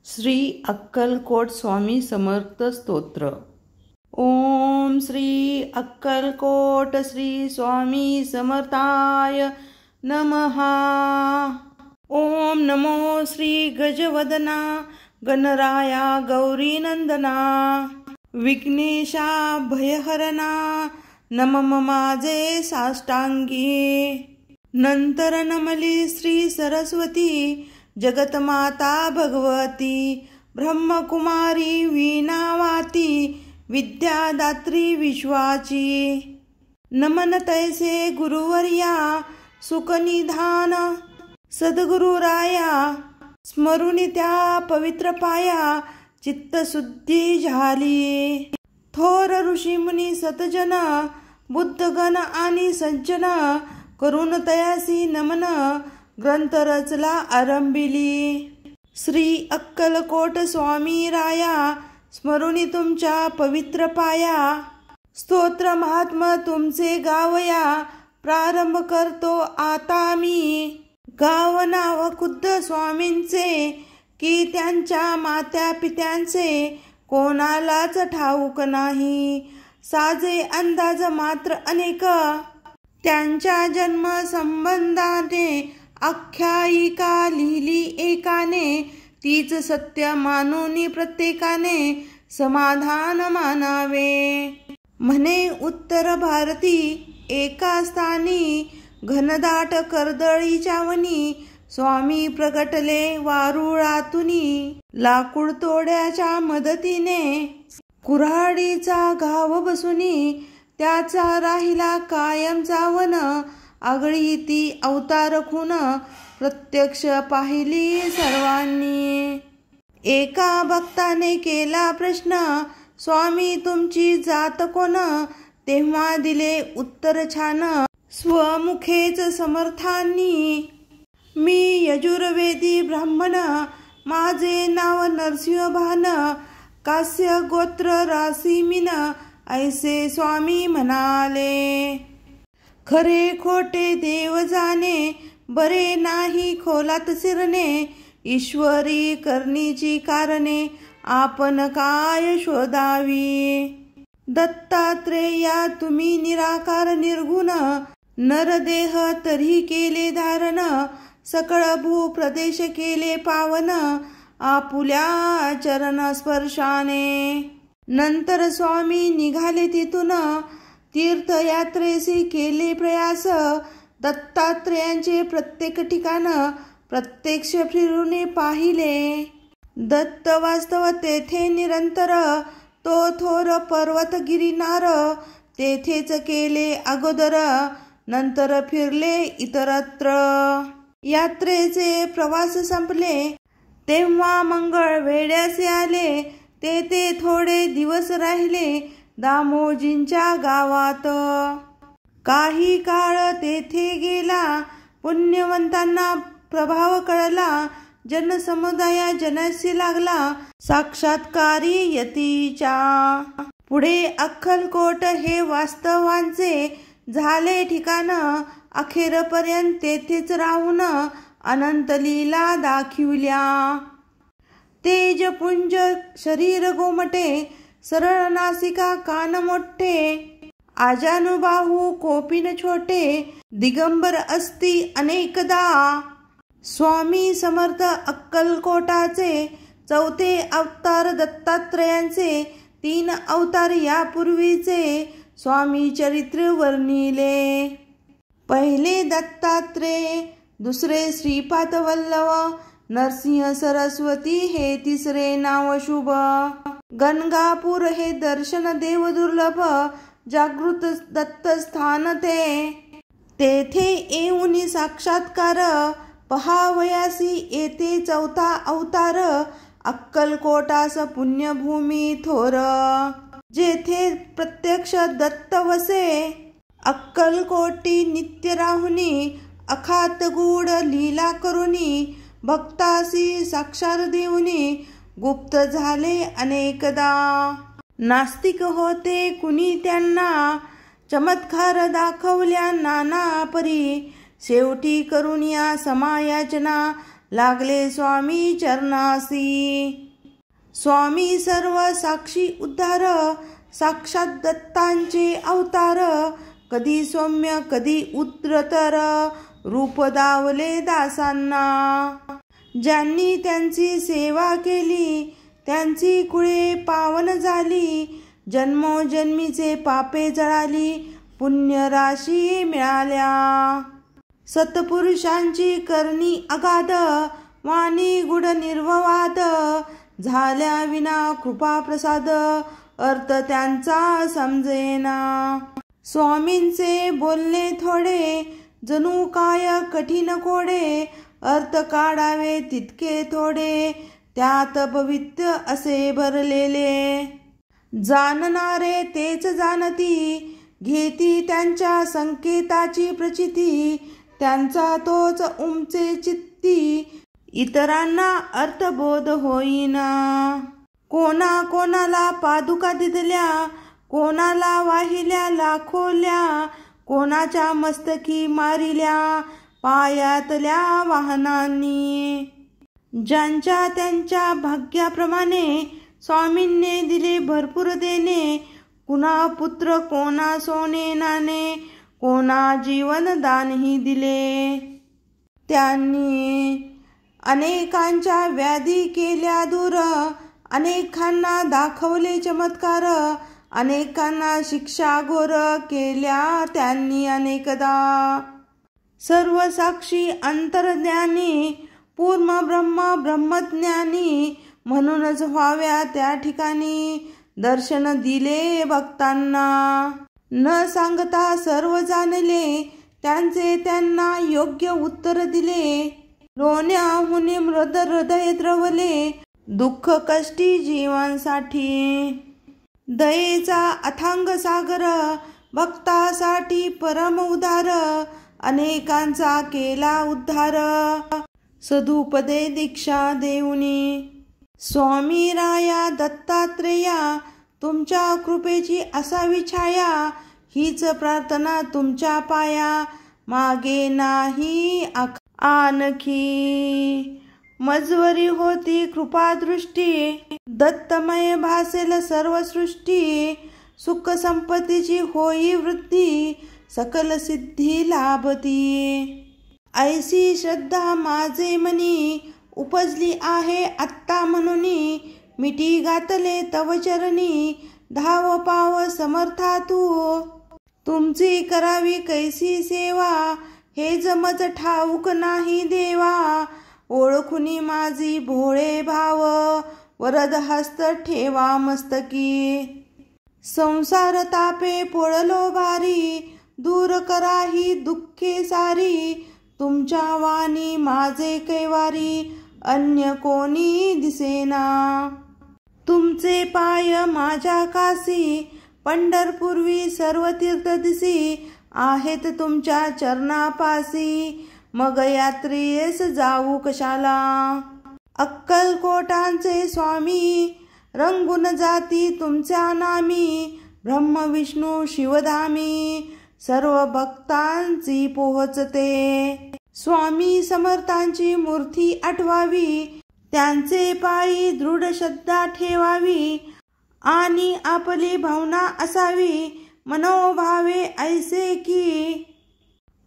श्री अक्कलकोट स्वामी समर्थ स्तोत्र। ओम श्री अक्कलकोट श्री स्वामी समर्थाय नमः। ओम नमो श्री गजवदना गणराया गौरीनंदना विघ्नेशा भयहरणा नमः माझे साष्टांगी। नंतर नमली श्री सरस्वती जगतमाता भगवती ब्रह्मकुमारी वीणावाती विद्यादात्री विश्वाची। नमन तैसे गुरुवर्या सुखनिधान सद्गुरुराया स्मरुनी त्या पवित्र पाया चित्तशुद्धी झाली। थोर ऋषीमुनी सतजन बुद्धगण आणि सज्जन करून तयासी नमन ग्रंथ रचला आरंभिली। श्री अक्कलकोट स्वामी राया स्मरुनी तुमच्या पवित्र पाया स्तोत्र महात्मा तुमचे गावया प्रारंभ करतो आता मी। गाव नाव खुद्द स्वामींचे की त्यांच्या मात्या पित्यांचे कोणालाच ठाऊक नाही। साजे अंदाज मात्र अनेक त्यांच्या जन्म संबंधाने आख्यायिका लिहिली एकाने तीच सत्य मानूनी प्रत्येकाने समाधान मानावे। म्हणे उत्तर भारती एका स्थानी घनदाट कर्दळीच्या वनी स्वामी प्रगटले वारुळातुनी। लाकूड तोड्याच्या मदतीने कुऱ्हाडीचा घाव बसुनी त्याचा राहिला कायमचा वन। आगळी ती अवतार खून प्रत्यक्ष पाहिली सर्वांनी। एका भक्ताने केला प्रश्न स्वामी तुमची जात कोण? तेव्हा दिले उत्तर छान स्वमुखेच समर्थांनी। मी यजुर्वेदी ब्राह्मण माझे नाव नरसिंह भान कास्य गोत्र रासी मीन ऐसे स्वामी म्हणाले। खरे खोटे देव जाणे बरे नाही खोलात शिरणे। ईश्वरी करणीची कारणे आपण काय शोधावी। दत्तात्रेया तुम्ही निराकार निर्गुण नरदेह तरी केले धारण। सकळ भूप्रदेश केले पावन आपुल्या चरण स्पर्शाने। नंतर स्वामी निघाले तिथून तीर्थयात्रेसी केले प्रयास। दत्तात्रेयांचे प्रत्येक ठिकाण प्रत्यक्ष फिरून पाहिले। दत्त वास्तव तेथे निरंतर तो थोर पर्वत गिरिनार। तेथेच केले अगोदर नंतर फिरले इतरत्र। यात्रेचे प्रवास संपले तेव्हा मंगळ वेड्यासे आले। तेथे थोडे दिवस राहिले दामोजींच्या गावात। काही काळ तेथे गेला पुण्यवंतांना प्रभाव कळला। जनसमुदाया जनासी लागला साक्षात्कारी यतीच्या। पुढे अक्कलकोट हे वास्तवांचे झाले ठिकाण। अखेरपर्यंत तेथेच राहून अनंत लीला दाखविल्या। तेजपुंज शरीर गोमटे सरळ नासिका कान मोठे। आजानुबाहू कोपिन छोटे दिगंबर असती अनेकदा। स्वामी समर्थ अक्कलकोटाचे चौथे अवतार दत्तात्रेयांचे 3 अवतार यापूर्वीचे स्वामी चरित्र वर्णिले। पहिले दत्तात्रेय दुसरे श्रीपाद वल्लभ नरसिंह सरस्वती हे तिसरे नाव शुभ। गणगापूर हे दर्शन देव दुर्लभ जागृत दत्त स्थान ते। तेथे येऊन साक्षात्कार पहावयासी येते चौथा अवतार। अक्कलकोटास पुण्यभूमी थोर जेथे प्रत्यक्ष दत्त वसे। अक्कलकोटी नित्य राहुनी अखात गूढ लीला करुनी। भक्तासी साक्षात देऊनी गुप्त झाले अनेकदा। नास्तिक होते कुणी त्यांना चमत्कार दाखवल्या नाना परी। शेवटी करून या समायाचना लागले स्वामी चरणासी। स्वामी सर्व साक्षी उद्धार, साक्षात दत्तांचे अवतार, कधी सौम्य कधी उग्रतर, रूप दावले दासांना। ज्यांनी त्यांची सेवा केली त्यांची कुळे पावन झाली, जन्मोजन्मीचे पापे जळाली, पुण्य राशी मिळाल्या। सत्पुरुषांची करणी अगाध, वाणी गुढ निर्ववाद, झाल्या विना कृपा प्रसाद, अर्थ त्यांचा समजेना। स्वामींचे बोलणे थोडे, जणू काय कठीण कोडे, अर्थ काढावे तितके थोडे, त्यात भवित्य असे भरलेले। जाणणारे तेच जाणती, घेती त्यांच्या संकेताची प्रचिती, त्यांचा तोच उमचे चित्ती, इतरांना अर्थबोध होईना। कोणा कोणाला पादुका दिदल्या, कोणाला वाहिल्या लाखोल्या, कोणाच्या मस्तकी मारिल्या पायातल्या वाहनांनी। ज्यांच्या त्यांच्या भाग्याप्रमाणे स्वामींनी दिले भरपूर देणे, कुणा पुत्र कोणा सोने नाणे, कोणा जीवन दानही दिले। त्यांनी अनेकांच्या व्याधी केल्या दूर, अनेकांना दाखवले चमत्कार, अनेकांना शिक्षा घोर केल्या त्यांनी अनेकदा। सर्व साक्षी अंतर्ज्ञानी, पूर्ण ब्रह्म ब्रह्मज्ञानी, म्हणूनच व्हाव्या त्या ठिकाणी दर्शन दिले भक्तांना। न सांगता सर्व जाणले, त्यांचे त्यांना योग्य उत्तर दिले, रोण्याहून मृद हृदय द्रवले, दुःख कष्टी जीवांसाठी। दयेचा अथांग सागर, भक्तासाठी परम उदार, अनेकांचा केला उद्धार, सदुपदे दीक्षा देऊनी। स्वामी राया दत्तात्रेया, तुमच्या कृपेची असावी छाया, हीच प्रार्थना तुमच्या पाया, मागे नाही आणखी। मजवरी होती कृपादृष्टी, दत्तमय भासेल सर्व सृष्टी, सुख संपत्तीची होई वृद्धी, सकल सिद्धी लाभती। ऐसी श्रद्धा माझे मनी, उपजली आहे आत्ता म्हणूनी, मिठी घातले तव चरणी, धाव पाव समर्था तू। तुमची करावी कैसी सेवा, हे जमज ठाऊक नाही देवा, ओळखुनी माझी भोळे भाव, वरद हस्त ठेवा मस्तकी। संसार तापे पोळलो भारी, दूर कराही दुःखे सारी, तुमच्या वाणी माझे कैवारी, अन्य कोणी दिसेना। तुमचे पाय माझ्या कासी, पंढरपूर्वी सर्व तीर्थ दिसी, आहेत तुमच्या चरणापासी, मग यात्रेस जाऊ कशाला। अक्कलकोटांचे स्वामी, रंगून जाती तुमच्या नामी, ब्रह्म विष्णू शिवधामी, सर्व भक्तांची पोहोचते। स्वामी समर्थांची मूर्ती आठवावी, त्यांचे पायी दृढ श्रद्धा ठेवावी, आणि आपली भावना असावी, मनोभावे ऐसे की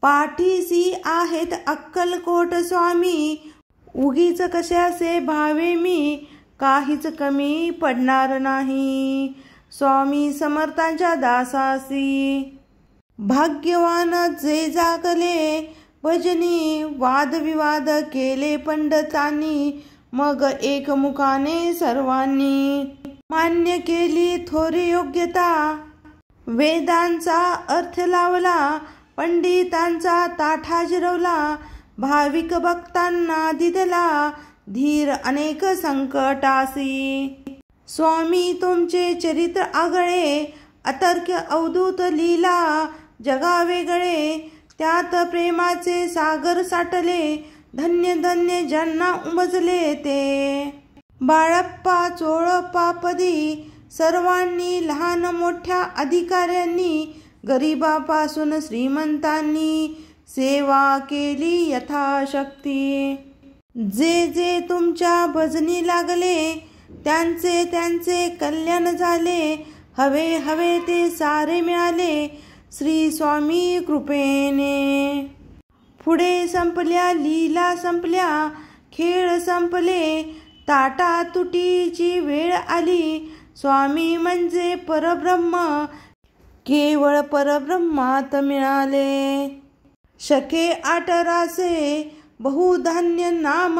पाठीसी आहेत अक्कलकोट स्वामी, उगीच कशाचे भावे मी, काहीच कमी पडणार नाही स्वामी समर्थांच्या दासासी। भाग्यवान जे जागले भजनी, वादविवाद केले पंडितांनी, मग एकमुखाने सर्वांनी मान्य केली थोरी योग्यता, वेदांचा अर्थ लावला, पंडितांचा ताठा जिरवला, भाविक भक्तांना दिदला धीर अनेक संकटासी। स्वामी तुमचे चरित्र आगळे, अतर्क्य अवधूत लीला जगा वेगळे, त्यात प्रेमाचे सागर साठले, धन्य धन्य ज्यांना उमजले ते। बाळप्पा चोळप्पा पदी सर्वांनी, लहान मोठ्या अधिकाऱ्यांनी, गरिबापासून श्रीमंतांनी सेवा केली यथाशक्ती। जे जे तुमच्या भजनी लागले त्यांचे त्यांचे कल्याण झाले, हवे हवे ते सारे मिळाले श्री स्वामी कृपेने. पुढे संपल्या लीला संपल्या, खेळ संपले, ताटा तुटीची वेळ आली. स्वामी म्हणजे परब्रह्म, केवळ परब्रह्मात मिळाले. शके 18 बहुधान्य नाम,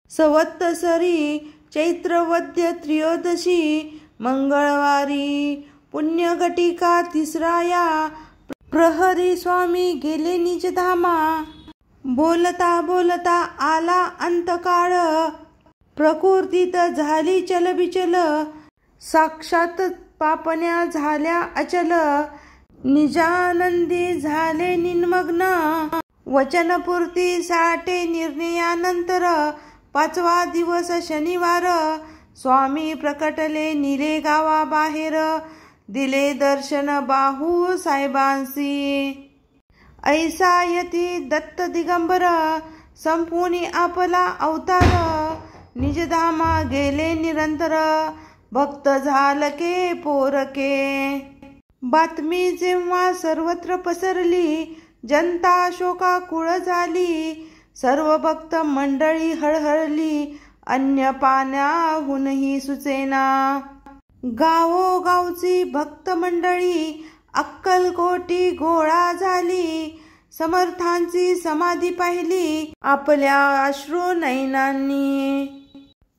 संवत्सरी चैत्रवद्य त्रयोदशी मंगळवारी पुण्यघटिका 3 या प्रहरी स्वामी गेले निजधामा. बोलता बोलता आला अंतकाळ, प्रकृतीत झाली चलबिचल, साक्षात पापण्या झाल्या अचल, निजानंदी झाले निमग्न. वचनपूर्ती साठे निर्णयानंतर 5वा दिवस शनिवार, स्वामी प्रकटले निले गावाबाहेर, दिले दर्शन बाहू साहेबांसी. ऐसा यती दत्त दिगंबर, संपूनी आपला अवतार, निजधामा गेले निरंतर, भक्त झालके पोरके. बातमी जेव्हा सर्वत्र पसरली, जनता शोकाकुळ झाली, सर्व भक्त मंडळी हळहळली, अन्य पाण्याहूनही सुचेना. गावोगावची भक्त मंडळी अक्कलकोटी गोळा झाली, समर्थांची समाधी पाहिली आपल्या अश्रू नयनांनी.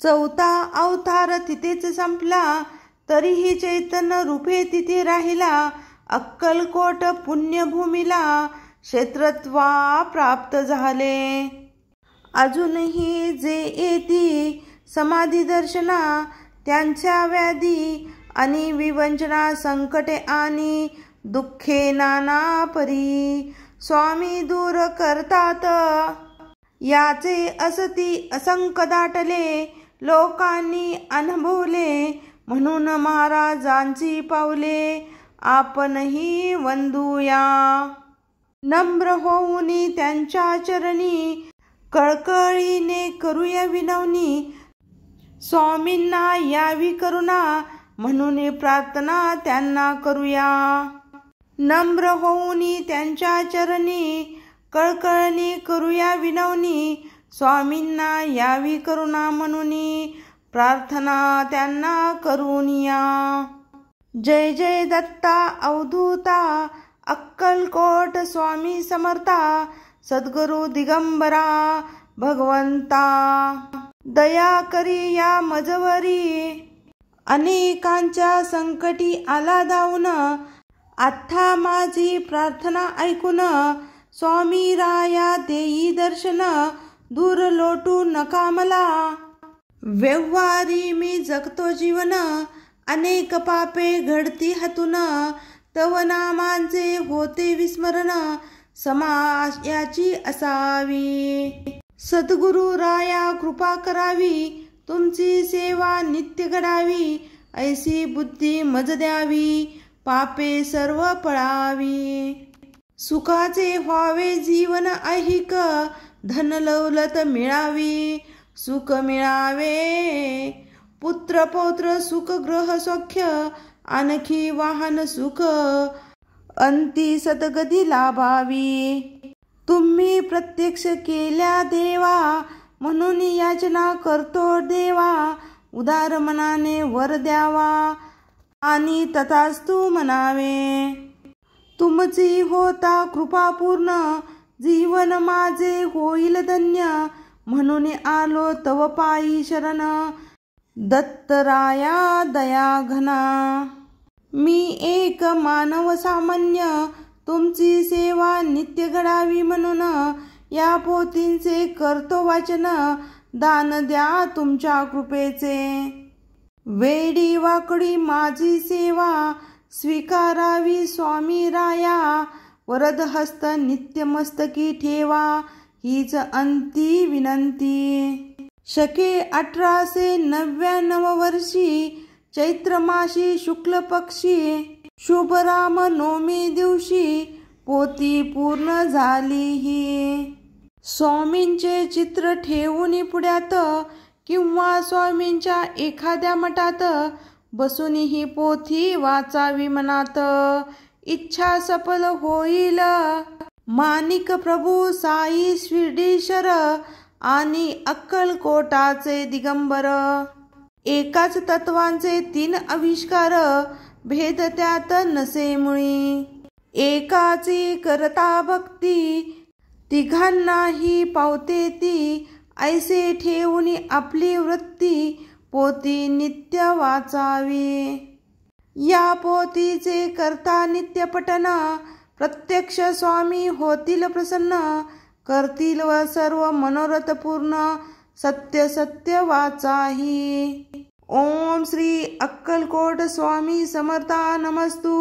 4था अवतार तिथेच संपला, तरीही चैतन्य रूपे तिथे राहिला. अक्कलकोट पुण्यभूमीला क्षेत्रत्वा प्राप्त झाले. अजूनही जे येती समाधी दर्शना, त्यांच्या व्याधी आणि विवंचना, संकटे आणि दुःखे नाना परी स्वामी दूर करतात. याचे असती असंख्य दाटले, लोकांनी अनुभवले, म्हणून महाराजांची पावले आपणही वंदूया. नम्र होऊन त्यांच्या चरणी कळकळीने करूया विनवणी, स्वामींना यावी करुणा, म्हणून प्रार्थना त्यांना करूया. नम्र होऊन त्यांच्या चरणी कळकळीने करूया विनवणी, स्वामींना यावी करुणा, म्हणून प्रार्थना त्यांना करूनिया. जय जय दत्ता अवधूता, अक्कलकोट स्वामी समर्था, सद्गुरु दिगंबरा भगवंता. दया करी या मजवरी, अनेकांच्या संकटी आला धावून, आता माझी प्रार्थना ऐकून, स्वामी राया देई दर्शन, दूर लोटू नका मला. व्यवहारी मी जगतो जीवन, अनेक पापे घडती हातून, तव नामांचे होते विस्मरण, समायाची असावी. सद्गुरु राया कृपा करावी, तुमची सेवा नित्य घडावी, ऐसी बुद्धी मज द्यावी, पापे सर्व पळावी. सुखाचे व्हावे जीवन ऐहिक, धन दौलत मिळावी, सुख मिळावे, पुत्र पौत्र सुख ग्रह सौख्य, आणखी वाहन सुख, अंती सद्गती लाभावी. तुम्ही प्रत्यक्ष केल्या देवा, म्हणून याचना करतो देवा, उदार मनाने वर द्यावा आणि तथास्तु म्हणावे. तुमची होता कृपा पूर्ण, जीवन माझे होईल धन्य, म्हणून आलो तव पायी शरण, दत्तराया दया घना. मी एक मानव सामान्य, तुमची सेवा नित्य घडावी, म्हणून या पोथींचे करतो वाचन, दान द्या तुमच्या कृपेचे. वेडी वाकडी माझी सेवा, स्वीकारावी स्वामी राया, वरद हस्त नित्य मस्तकी ठेवा, हीच अंती विनंती. शके 1899 वर्षी चैत्र मासी शुक्ल पक्षी, शुभ राम नवमी दिवशी पोथी पूर्ण झाली ही. स्वामींचे चित्र ठेवून पुढ्यात किंवा स्वामींच्या एखाद्या मठात बसून ही पोथी वाचावी मनात, इच्छा सफल होईल. माणिक प्रभू साई शिर्डीश्वर आणि अक्कलकोटाचे दिगंबर, एकाच तत्वांचे 3 आविष्कार, भेद त्यात नसे मुळी. एकाची करता भक्ती, तिघांनाही पावते ती, ऐसे ठेवून आपली वृत्ती, पोथी नित्य वाचावी. या पोथीचे करता नित्य पठन, प्रत्यक्ष स्वामी होतील प्रसन्न, करतील व सर्व मनोरथ पूर्ण, सत्य सत्य वाचाही. ओम श्री अक्कलकोट स्वामी समर्था नमस्तु.